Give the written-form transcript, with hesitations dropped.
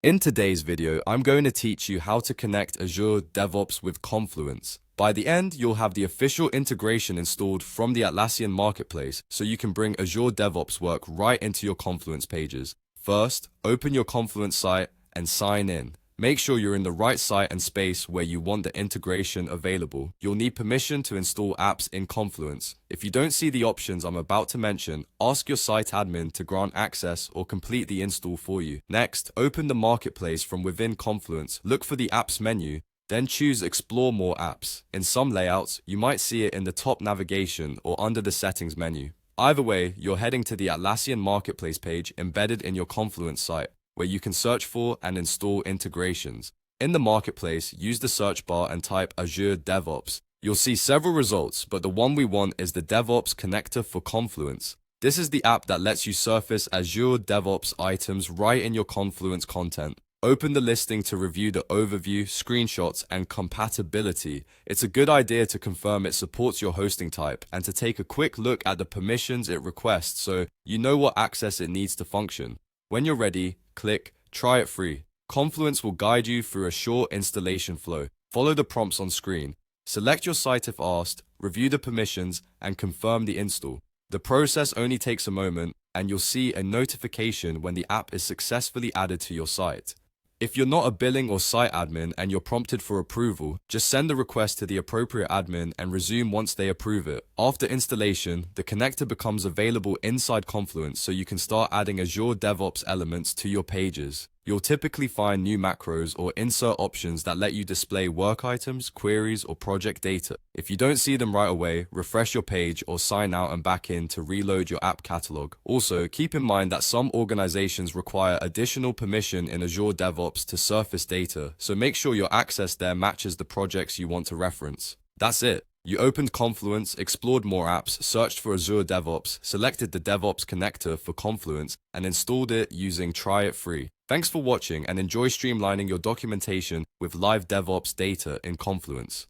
In today's video, I'm going to teach you how to connect Azure Devops with Confluence. By the end, you'll have the official integration installed from the Atlassian marketplace, so you can bring Azure Devops work right into your Confluence pages. First, open your Confluence site and sign in. Make sure you're in the right site and space where you want the integration available. You'll need permission to install apps in Confluence. If you don't see the options I'm about to mention, ask your site admin to grant access or complete the install for you. Next, open the marketplace from within Confluence. Look for the apps menu, then choose Explore More Apps. In some layouts, you might see it in the top navigation or under the settings menu. Either way, you're heading to the Atlassian marketplace page embedded in your Confluence site, where you can search for and install integrations. In the marketplace, use the search bar and type Azure Devops. You'll see several results, but the one we want is the DevOps connector for Confluence. This is the app that lets you surface Azure DevOps items right in your Confluence content. Open the listing to review the overview, screenshots, and compatibility. It's a good idea to confirm it supports your hosting type and to take a quick look at the permissions it requests so you know what access it needs to function. When you're ready, click Try it free. Confluence will guide you through a short installation flow. Follow the prompts on screen. Select your site if asked, review the permissions, and confirm the install. The process only takes a moment, and you'll see a notification when the app is successfully added to your site. If you're not a billing or site admin and you're prompted for approval, just send the request to the appropriate admin and resume once they approve it. After installation, the connector becomes available inside Confluence so you can start adding Azure DevOps elements to your pages. You'll typically find new macros or insert options that let you display work items, queries, or project data. If you don't see them right away, refresh your page or sign out and back in to reload your app catalog. Also, keep in mind that some organizations require additional permission in Azure DevOps to surface data, so make sure your access there matches the projects you want to reference. That's it. You opened Confluence, explored more apps, searched for Azure DevOps, selected the DevOps connector for Confluence, and installed it using Try It Free. Thanks for watching and enjoy streamlining your documentation with live DevOps data in Confluence.